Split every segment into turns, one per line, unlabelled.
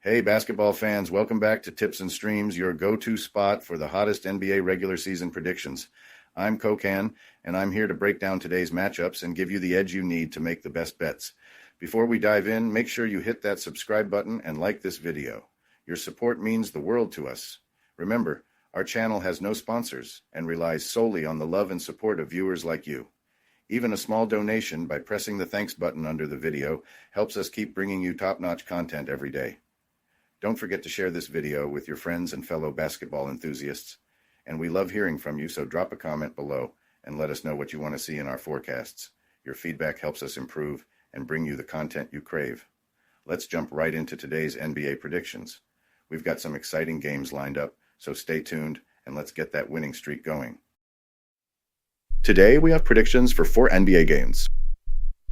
Hey, basketball fans, welcome back to Tips and Streams, your go-to spot for the hottest NBA regular season predictions. I'm Kokan, and I'm here to break down today's matchups and give you the edge you need to make the best bets. Before we dive in, make sure you hit that subscribe button and like this video. Your support means the world to us. Remember, our channel has no sponsors and relies solely on the love and support of viewers like you. Even a small donation by pressing the thanks button under the video helps us keep bringing you top-notch content every day. Don't forget to share this video with your friends and fellow basketball enthusiasts. And we love hearing from you, so drop a comment below and let us know what you want to see in our forecasts. Your feedback helps us improve and bring you the content you crave. Let's jump right into today's NBA predictions. We've got some exciting games lined up, so stay tuned and let's get that winning streak going. Today we have predictions for 4 NBA games.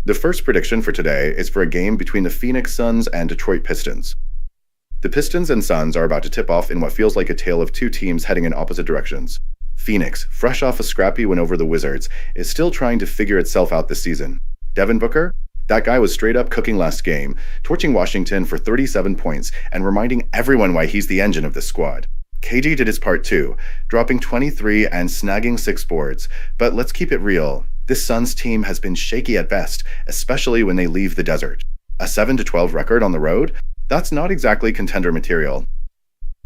The first prediction for today is for a game between the Phoenix Suns and Detroit Pistons. The Pistons and Suns are about to tip off in what feels like a tale of two teams heading in opposite directions. Phoenix, fresh off a scrappy win over the Wizards, is still trying to figure itself out this season. Devin Booker? That guy was straight up cooking last game, torching Washington for 37 points and reminding everyone why he's the engine of this squad. KD did his part too, dropping 23 and snagging 6 boards. But let's keep it real. This Suns team has been shaky at best, especially when they leave the desert. A 7-12 record on the road? That's not exactly contender material.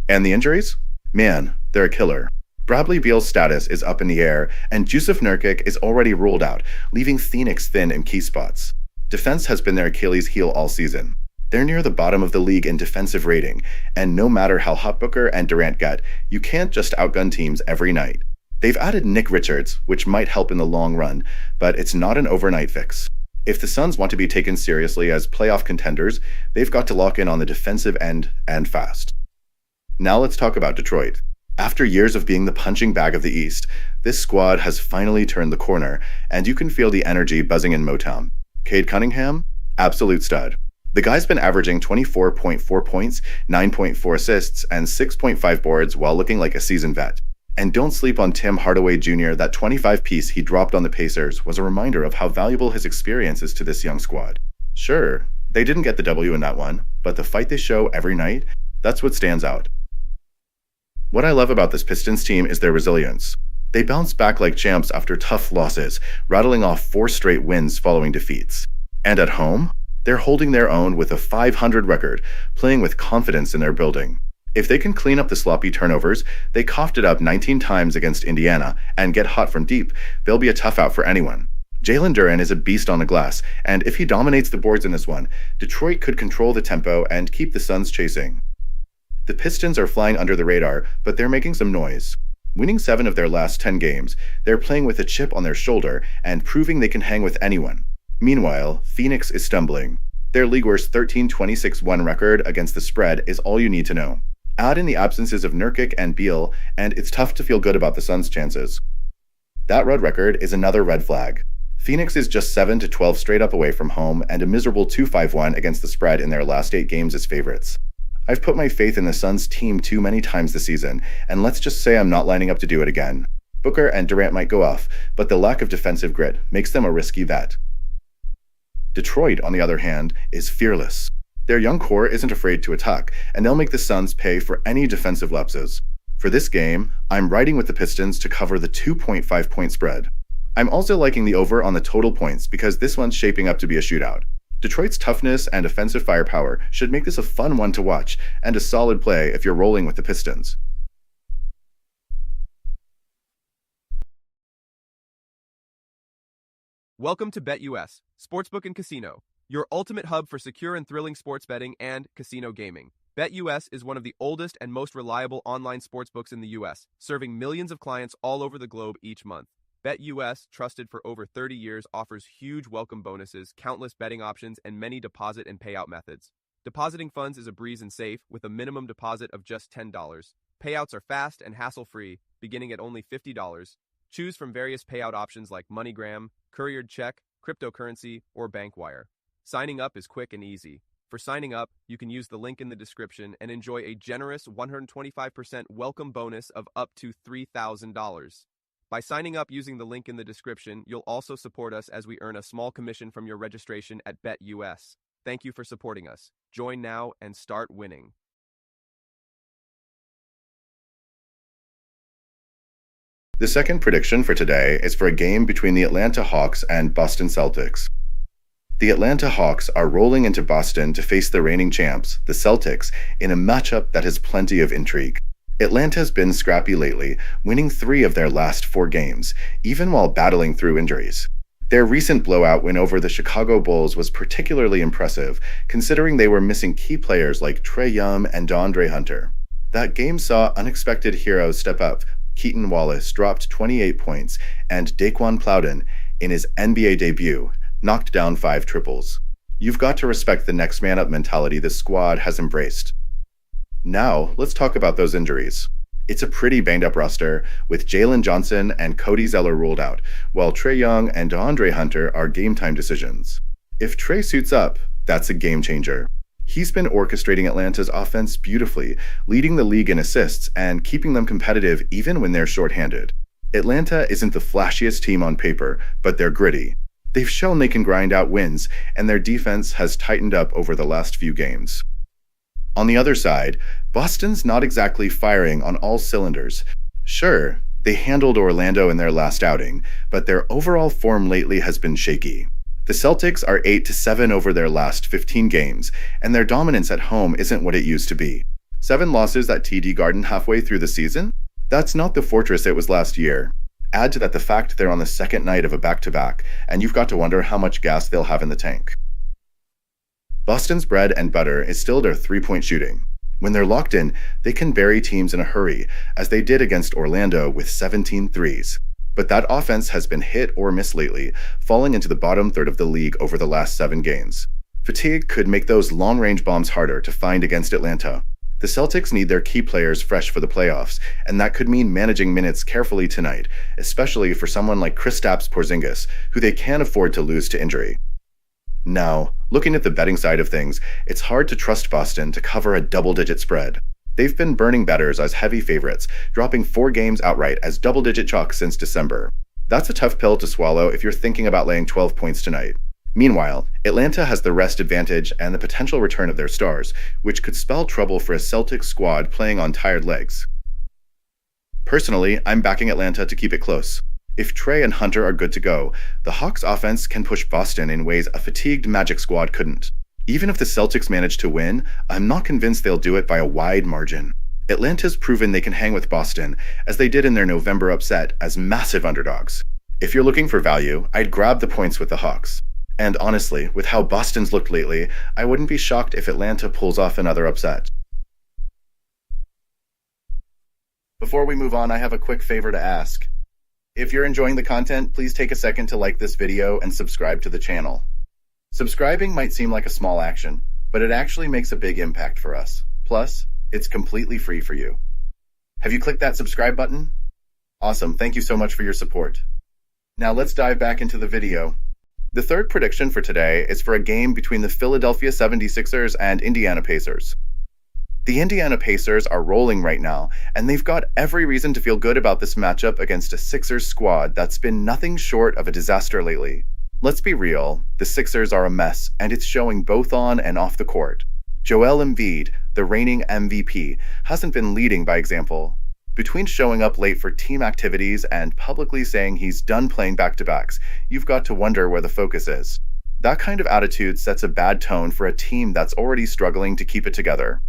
And the injuries? Man, they're a killer. Bradley Beal's status is up in the air, and Jusuf Nurkic is already ruled out, leaving Phoenix thin in key spots. Defense has been their Achilles heel all season. They're near the bottom of the league in defensive rating, and no matter how hot Booker and Durant get, you can't just outgun teams every night. They've added Nick Richards, which might help in the long run, but it's not an overnight fix. If the Suns want to be taken seriously as playoff contenders, they've got to lock in on the defensive end and fast. Now let's talk about Detroit. After years of being the punching bag of the East, this squad has finally turned the corner, and you can feel the energy buzzing in Motown. Cade Cunningham? Absolute stud. The guy's been averaging 24.4 points, 9.4 assists, and 6.5 boards while looking like a seasoned vet. And don't sleep on Tim Hardaway Jr. That 25-piece he dropped on the Pacers was a reminder of how valuable his experience is to this young squad. Sure, they didn't get the W in that one, but the fight they show every night, that's what stands out. What I love about this Pistons team is their resilience. They bounce back like champs after tough losses, rattling off 4 straight wins following defeats. And at home, they're holding their own with a 500 record, playing with confidence in their building. If they can clean up the sloppy turnovers, they coughed it up 19 times against Indiana, and get hot from deep, they'll be a tough out for anyone. Jalen Duren is a beast on the glass, and if he dominates the boards in this one, Detroit could control the tempo and keep the Suns chasing. The Pistons are flying under the radar, but they're making some noise. Winning 7 of their last 10 games, they're playing with a chip on their shoulder and proving they can hang with anyone. Meanwhile, Phoenix is stumbling. Their league-worst 13-26-1 record against the spread is all you need to know. Add in the absences of Nurkic and Beal, and it's tough to feel good about the Suns' chances. That road record is another red flag. Phoenix is just 7-12 straight up away from home and a miserable 2-5-1 against the spread in their last 8 games as favorites. I've put my faith in the Suns' team too many times this season, and let's just say I'm not lining up to do it again. Booker and Durant might go off, but the lack of defensive grit makes them a risky bet. Detroit, on the other hand, is fearless. Their young core isn't afraid to attack, and they'll make the Suns pay for any defensive lapses. For this game, I'm riding with the Pistons to cover the 2.5-point spread. I'm also liking the over on the total points because this one's shaping up to be a shootout. Detroit's toughness and offensive firepower should make this a fun one to watch, and a solid play if you're rolling with the Pistons.
Welcome to BetUS, Sportsbook and Casino, your ultimate hub for secure and thrilling sports betting and casino gaming. BetUS is one of the oldest and most reliable online sportsbooks in the U.S., serving millions of clients all over the globe each month. BetUS, trusted for over 30 years, offers huge welcome bonuses, countless betting options, and many deposit and payout methods. Depositing funds is a breeze and safe, with a minimum deposit of just $10. Payouts are fast and hassle-free, beginning at only $50. Choose from various payout options like MoneyGram, couriered check, cryptocurrency, or bank wire. Signing up is quick and easy. For signing up, you can use the link in the description and enjoy a generous 125% welcome bonus of up to $3,000. By signing up using the link in the description, you'll also support us as we earn a small commission from your registration at BetUS. Thank you for supporting us. Join now and start winning.
The second prediction for today is for a game between the Atlanta Hawks and Boston Celtics. The Atlanta Hawks are rolling into Boston to face the reigning champs, the Celtics, in a matchup that has plenty of intrigue. Atlanta's been scrappy lately, winning 3 of their last 4 games, even while battling through injuries. Their recent blowout win over the Chicago Bulls was particularly impressive, considering they were missing key players like Trae Young and DeAndre Hunter. That game saw unexpected heroes step up. Keaton Wallace dropped 28 points, and Daquan Plowden, in his NBA debut, knocked down 5 triples. You've got to respect the next man up mentality this squad has embraced. Now, let's talk about those injuries. It's a pretty banged up roster, with Jalen Johnson and Cody Zeller ruled out, while Trae Young and DeAndre Hunter are game time decisions. If Trae suits up, that's a game changer. He's been orchestrating Atlanta's offense beautifully, leading the league in assists and keeping them competitive even when they're shorthanded. Atlanta isn't the flashiest team on paper, but they're gritty. They've shown they can grind out wins, and their defense has tightened up over the last few games. On the other side, Boston's not exactly firing on all cylinders. Sure, they handled Orlando in their last outing, but their overall form lately has been shaky. The Celtics are 8-7 over their last 15 games, and their dominance at home isn't what it used to be. 7 losses at TD Garden halfway through the season? That's not the fortress it was last year. Add to that the fact they're on the second night of a back-to-back, and you've got to wonder how much gas they'll have in the tank. Boston's bread and butter is still their three-point shooting. When they're locked in, they can bury teams in a hurry, as they did against Orlando with 17 threes. But that offense has been hit or miss lately, falling into the bottom third of the league over the last 7 games. Fatigue could make those long-range bombs harder to find against Atlanta. The Celtics need their key players fresh for the playoffs, and that could mean managing minutes carefully tonight, especially for someone like Kristaps Porzingis, who they can't afford to lose to injury. Now, looking at the betting side of things, it's hard to trust Boston to cover a double-digit spread. They've been burning bettors as heavy favorites, dropping 4 games outright as double-digit chalk since December. That's a tough pill to swallow if you're thinking about laying 12 points tonight. Meanwhile, Atlanta has the rest advantage and the potential return of their stars, which could spell trouble for a Celtics squad playing on tired legs. Personally, I'm backing Atlanta to keep it close. If Trae and Hunter are good to go, the Hawks' offense can push Boston in ways a fatigued Magic squad couldn't. Even if the Celtics manage to win, I'm not convinced they'll do it by a wide margin. Atlanta's proven they can hang with Boston, as they did in their November upset, as massive underdogs. If you're looking for value, I'd grab the points with the Hawks. And honestly, with how Boston's looked lately, I wouldn't be shocked if Atlanta pulls off another upset. Before we move on, I have a quick favor to ask. If you're enjoying the content, please take a second to like this video and subscribe to the channel. Subscribing might seem like a small action, but it actually makes a big impact for us. Plus, it's completely free for you. Have you clicked that subscribe button? Awesome, thank you so much for your support. Now let's dive back into the video. The third prediction for today is for a game between the Philadelphia 76ers and Indiana Pacers. The Indiana Pacers are rolling right now, and they've got every reason to feel good about this matchup against a Sixers squad that's been nothing short of a disaster lately. Let's be real, the Sixers are a mess, and it's showing both on and off the court. Joel Embiid, the reigning MVP, hasn't been leading by example. Between showing up late for team activities and publicly saying he's done playing back-to-backs, you've got to wonder where the focus is. That kind of attitude sets a bad tone for a team that's already struggling to keep it together.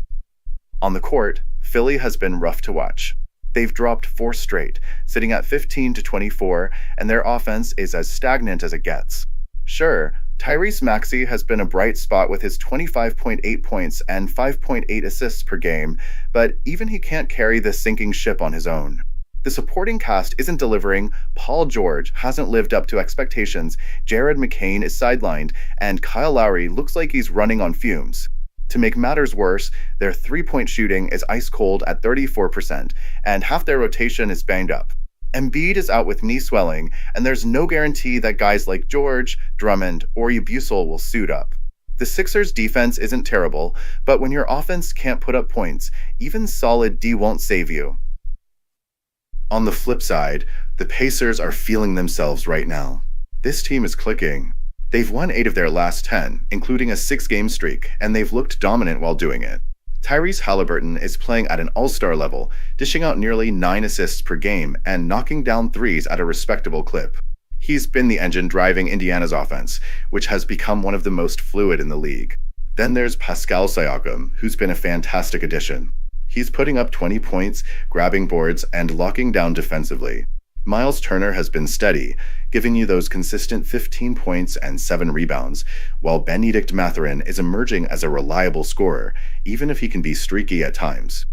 On the court, Philly has been rough to watch. They've dropped 4 straight, sitting at 15-24, and their offense is as stagnant as it gets. Sure, Tyrese Maxey has been a bright spot with his 25.8 points and 5.8 assists per game, but even he can't carry this sinking ship on his own. The supporting cast isn't delivering, Paul George hasn't lived up to expectations, Jared McCain is sidelined, and Kyle Lowry looks like he's running on fumes. To make matters worse, their three-point shooting is ice-cold at 34%, and half their rotation is banged up. Embiid is out with knee swelling, and there's no guarantee that guys like George, Drummond, or Yabusel will suit up. The Sixers' defense isn't terrible, but when your offense can't put up points, even solid D won't save you. On the flip side, the Pacers are feeling themselves right now. This team is clicking. They've won 8 of their last 10, including a 6-game streak, and they've looked dominant while doing it. Tyrese Halliburton is playing at an all-star level, dishing out nearly 9 assists per game and knocking down threes at a respectable clip. He's been the engine driving Indiana's offense, which has become one of the most fluid in the league. Then there's Pascal Siakam, who's been a fantastic addition. He's putting up 20 points, grabbing boards, and locking down defensively. Miles Turner has been steady, giving you those consistent 15 points and 7 rebounds, while Benedict Mathurin is emerging as a reliable scorer, even if he can be streaky at times.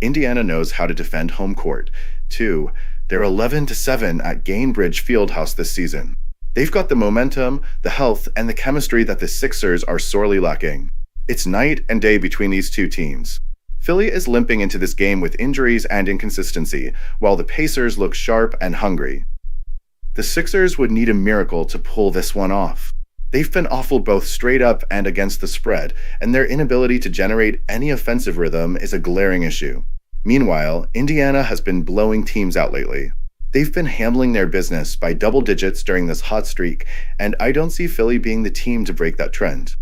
Indiana knows how to defend home court, too. They're 11-7 at Gainbridge Fieldhouse this season. They've got the momentum, the health, and the chemistry that the Sixers are sorely lacking. It's night and day between these two teams. Philly is limping into this game with injuries and inconsistency, while the Pacers look sharp and hungry. The Sixers would need a miracle to pull this one off. They've been awful both straight up and against the spread, and their inability to generate any offensive rhythm is a glaring issue. Meanwhile, Indiana has been blowing teams out lately. They've been handling their business by double digits during this hot streak, and I don't see Philly being the team to break that trend.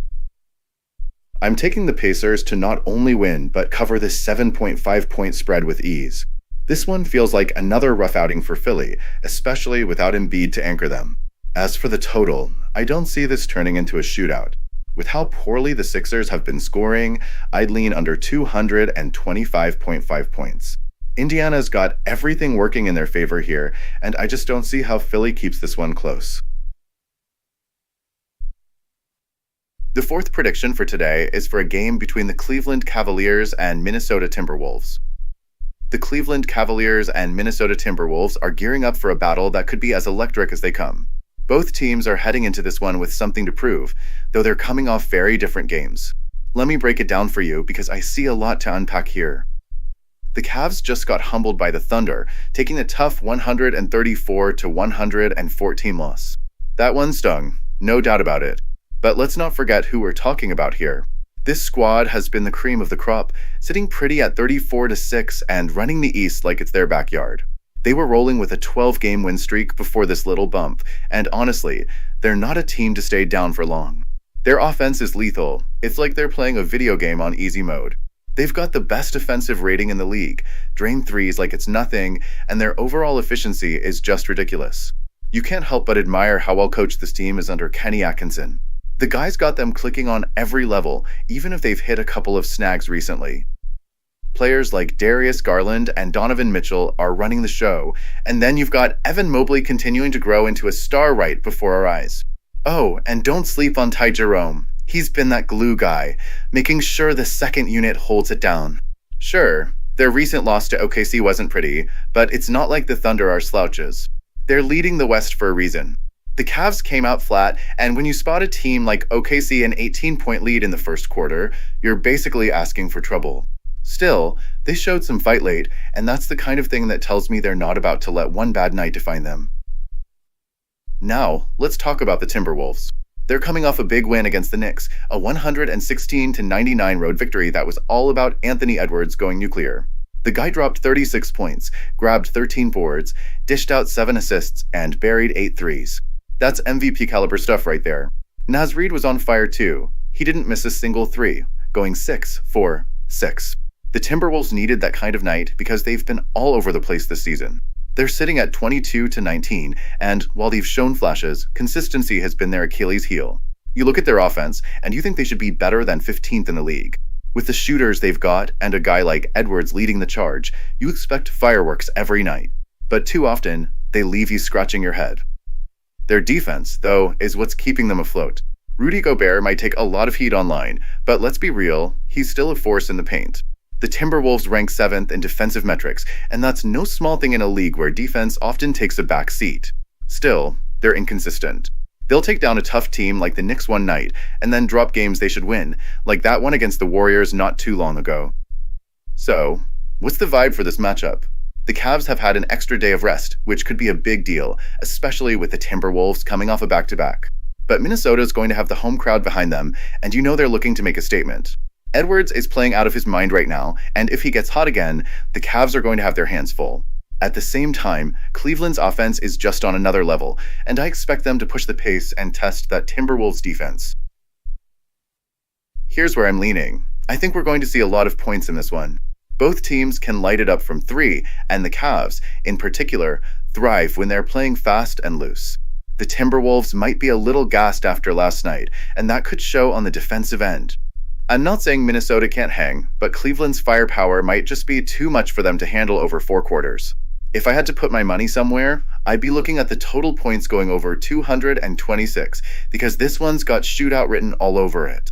I'm taking the Pacers to not only win, but cover this 7.5-point spread with ease. This one feels like another rough outing for Philly, especially without Embiid to anchor them. As for the total, I don't see this turning into a shootout. With how poorly the Sixers have been scoring, I'd lean under 225.5 points. Indiana's got everything working in their favor here, and I just don't see how Philly keeps this one close. The fourth prediction for today is for a game between the Cleveland Cavaliers and Minnesota Timberwolves. The Cleveland Cavaliers and Minnesota Timberwolves are gearing up for a battle that could be as electric as they come. Both teams are heading into this one with something to prove, though they're coming off very different games. Let me break it down for you because I see a lot to unpack here. The Cavs just got humbled by the Thunder, taking a tough 134-114 loss. That one stung, no doubt about it. But let's not forget who we're talking about here. This squad has been the cream of the crop, sitting pretty at 34-6 and running the East like it's their backyard. They were rolling with a 12-game win streak before this little bump, and honestly, they're not a team to stay down for long. Their offense is lethal. It's like they're playing a video game on easy mode. They've got the best defensive rating in the league, drain threes like it's nothing, and their overall efficiency is just ridiculous. You can't help but admire how well coached this team is under Kenny Atkinson. The guy's got them clicking on every level, even if they've hit a couple of snags recently. Players like Darius Garland and Donovan Mitchell are running the show, and then you've got Evan Mobley continuing to grow into a star right before our eyes. Oh, and don't sleep on Ty Jerome. He's been that glue guy, making sure the second unit holds it down. Sure, their recent loss to OKC wasn't pretty, but it's not like the Thunder are slouches. They're leading the West for a reason. The Cavs came out flat, and when you spot a team like OKC an 18-point lead in the first quarter, you're basically asking for trouble. Still, they showed some fight late, and that's the kind of thing that tells me they're not about to let one bad night define them. Now, let's talk about the Timberwolves. They're coming off a big win against the Knicks, a 116-99 road victory that was all about Anthony Edwards going nuclear. The guy dropped 36 points, grabbed 13 boards, dished out 7 assists, and buried 8 threes. That's MVP caliber stuff right there. Naz Reid was on fire too. He didn't miss a single three, going 6 for 6. The Timberwolves needed that kind of night because they've been all over the place this season. They're sitting at 22-19, and while they've shown flashes, consistency has been their Achilles heel. You look at their offense, and you think they should be better than 15th in the league. With the shooters they've got, and a guy like Edwards leading the charge, you expect fireworks every night. But too often, they leave you scratching your head. Their defense, though, is what's keeping them afloat. Rudy Gobert might take a lot of heat online, but let's be real, he's still a force in the paint. The Timberwolves rank 7th in defensive metrics, and that's no small thing in a league where defense often takes a back seat. Still, they're inconsistent. They'll take down a tough team like the Knicks one night, and then drop games they should win, like that one against the Warriors not too long ago. So, what's the vibe for this matchup? The Cavs have had an extra day of rest, which could be a big deal, especially with the Timberwolves coming off a back-to-back. But Minnesota's going to have the home crowd behind them, and you know they're looking to make a statement. Edwards is playing out of his mind right now, and if he gets hot again, the Cavs are going to have their hands full. At the same time, Cleveland's offense is just on another level, and I expect them to push the pace and test that Timberwolves defense. Here's where I'm leaning. I think we're going to see a lot of points in this one. Both teams can light it up from three, and the Cavs, in particular, thrive when they're playing fast and loose. The Timberwolves might be a little gassed after last night, and that could show on the defensive end. I'm not saying Minnesota can't hang, but Cleveland's firepower might just be too much for them to handle over 4 quarters. If I had to put my money somewhere, I'd be looking at the total points going over 226, because this one's got shootout written all over it.